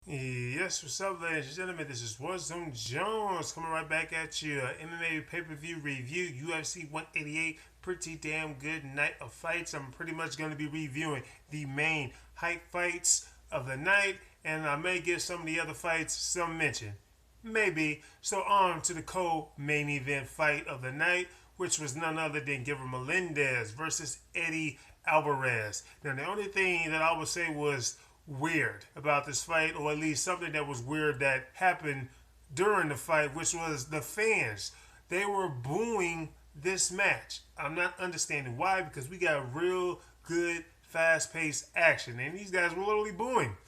Yes, what's up, ladies and gentlemen? This is Warzone Jones coming right back at you. MMA pay-per-view review, UFC 188. Pretty damn good night of fights. I'm pretty much going to be reviewing the main hype fights of the night, and I may give some of the other fights some mention. Maybe. So on to the co-main event fight of the night, which was none other than Giver Melendez versus Eddie Alvarez. Now, the only thing that I would say was weird about this fight, or at least something that was weird that happened during the fight, which was the fans. They were booing this match. I'm not understanding why, because we got real good, fast paced action, and these guys were literally booing.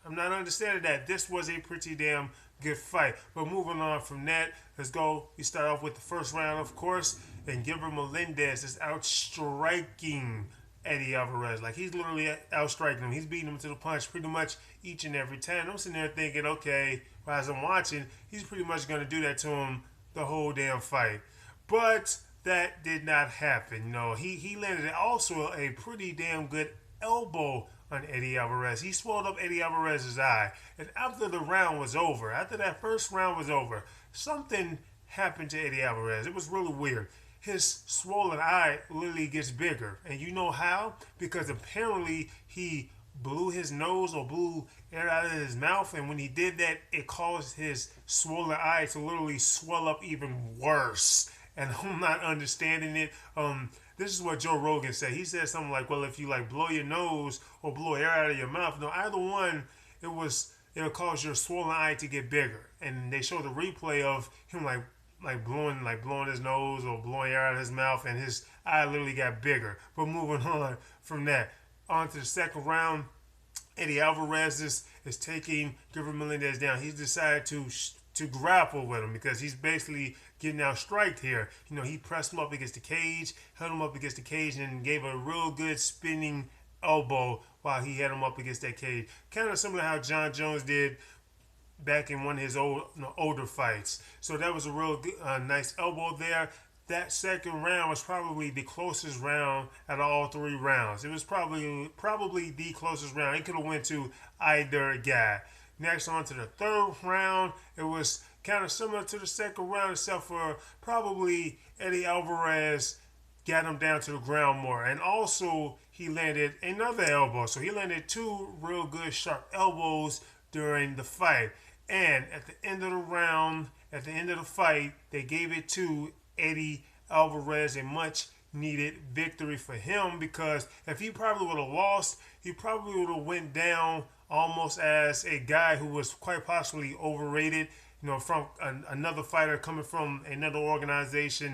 I'm not understanding that. This was a pretty damn good fight. But moving on from that, let's go. We start off with the first round, of course, and Gilbert Melendez is outstriking Eddie Alvarez. Like, he's literally outstriking him. He's beating him to the punch pretty much each and every time. I'm sitting there thinking, okay, as I'm watching, he's pretty much going to do that to him the whole damn fight. But that did not happen. He landed also a pretty damn good elbow on Eddie Alvarez. He swelled up Eddie Alvarez's eye. And after the round was over, after that first round was over, something happened to Eddie Alvarez. It was really weird. His swollen eye literally gets bigger. And you know how? Because apparently he blew his nose or blew air out of his mouth, and when he did that, it caused his swollen eye to literally swell up even worse. And I'm not understanding it. This is what Joe Rogan said. He said something like, "Well, if you like blow your nose or blow air out of your mouth, no, either one, it'll cause your swollen eye to get bigger." And they showed the replay of him like blowing his nose or blowing air out of his mouth, and his eye literally got bigger. But moving on from that, on to the second round. Eddie Alvarez is taking Gilbert Melendez down. He's decided to grapple with him because he's basically getting out striked here. He pressed him up against the cage, held him up against the cage, and gave a real good spinning elbow while he had him up against that cage. Kind of similar to how John Jones did back in one of his older fights. So that was a real good, nice elbow there. That second round was probably the closest round out of all three rounds. It was probably the closest round. It could have went to either guy. Next, on to the third round. It was kind of similar to the second round, except for probably Eddie Alvarez got him down to the ground more. And also, he landed another elbow. So he landed two real good sharp elbows during the fight. And at the end of the round, at the end of the fight, they gave it to Eddie Alvarez, a much needed victory for him, because if he probably would have lost, he probably would have went down almost as a guy who was quite possibly overrated. From another fighter coming from another organization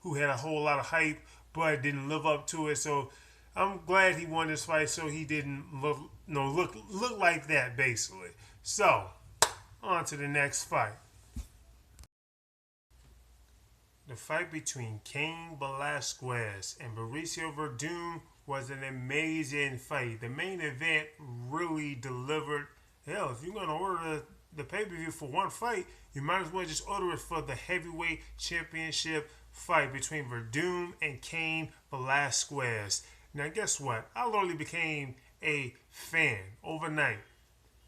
who had a whole lot of hype but didn't live up to it. So I'm glad he won this fight, so he didn't look like that basically. So on to the next fight. The fight between Cain Velasquez and Mauricio Verdun was an amazing fight. The main event really delivered. Hell, if you're going to order the pay-per-view for one fight, you might as well just order it for the heavyweight championship fight between Verdun and Cain Velasquez. Now, guess what? I literally became a fan overnight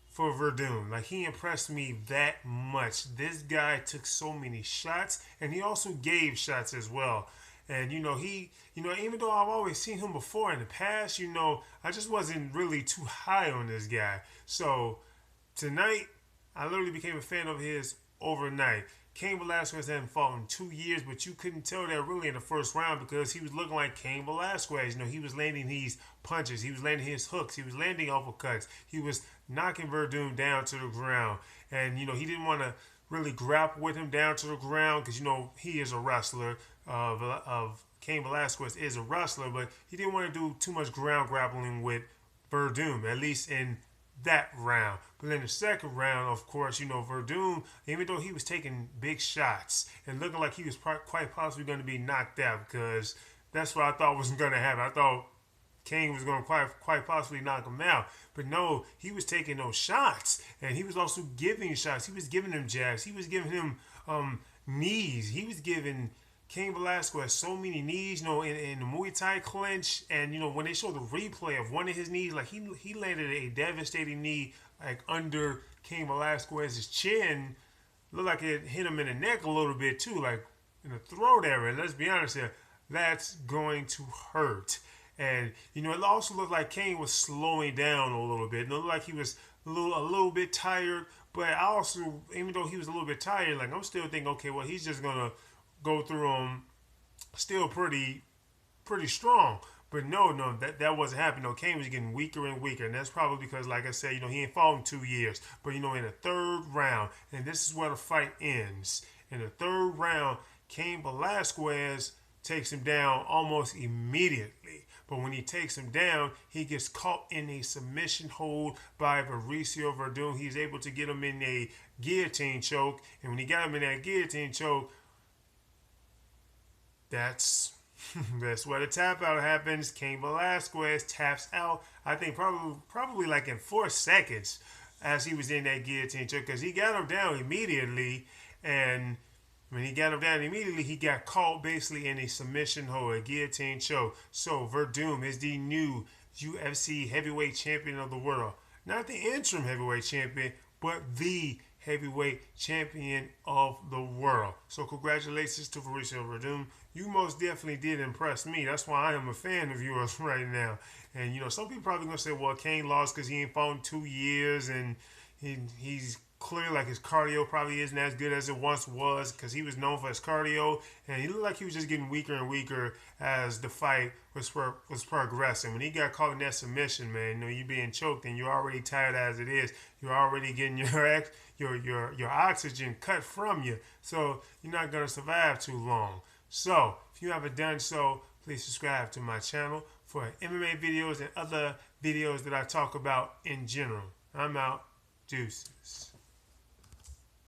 for Verdun. Like, he impressed me that much. This guy took so many shots, and he also gave shots as well. And even though I've always seen him before in the past, I just wasn't really too high on this guy. So tonight, I literally became a fan of his overnight. Cain Velasquez hadn't fought in 2 years, but you couldn't tell that really in the first round because he was looking like Cain Velasquez. He was landing these punches, he was landing his hooks, he was landing uppercuts, he was knocking Verdun down to the ground. And, he didn't want to really grapple with him down to the ground because, he is a wrestler. Cain Velasquez is a wrestler, but he didn't want to do too much ground grappling with Verdun, at least in that round. But in the second round, of course, Verdun, even though he was taking big shots and looking like he was quite possibly going to be knocked out, because that's what I thought was going to happen. I thought Cain was going to quite possibly knock him out. But no, he was taking those shots, and he was also giving shots. He was giving him jabs. He was giving him knees. He was giving Cain Velasquez has so many knees, in the Muay Thai clinch, and when they show the replay of one of his knees, like he landed a devastating knee like under Cain Velasquez's chin, looked like it hit him in the neck a little bit too, like in the throat area. Let's be honest here, that's going to hurt. And it also looked like Cain was slowing down a little bit. It looked like he was a little bit tired. But I also, even though he was a little bit tired, like I'm still thinking, okay, well he's just gonna go through him still pretty strong. But no, that wasn't happening. No, Cain was getting weaker and weaker, and that's probably because, like I said, he ain't fought in 2 years. But in the third round, and this is where the fight ends. In the third round, Cain Velasquez takes him down almost immediately. But when he takes him down, he gets caught in a submission hold by Mauricio Verdun. He's able to get him in a guillotine choke, and when he got him in that guillotine choke, that's where the tap out happens. Cain Velasquez taps out. I think probably like in 4 seconds as he was in that guillotine choke, because he got him down immediately, and when he got him down immediately, he got caught basically in a submission hold, a guillotine choke. So Verdun is the new UFC heavyweight champion of the world. Not the interim heavyweight champion, but the heavyweight champion of the world. So congratulations to Mauricio Verdun. You most definitely did impress me. That's why I am a fan of yours right now. And some people probably gonna say, well, Cain lost because he ain't fought in 2 years, and he's clear like his cardio probably isn't as good as it once was, because he was known for his cardio, and he looked like he was just getting weaker and weaker as the fight was progressing. When he got caught in that submission, man, you being choked and you're already tired as it is. You're already getting your oxygen cut from you, so you're not gonna survive too long. So if you haven't done so, please subscribe to my channel for MMA videos and other videos that I talk about in general. I'm out. Deuces.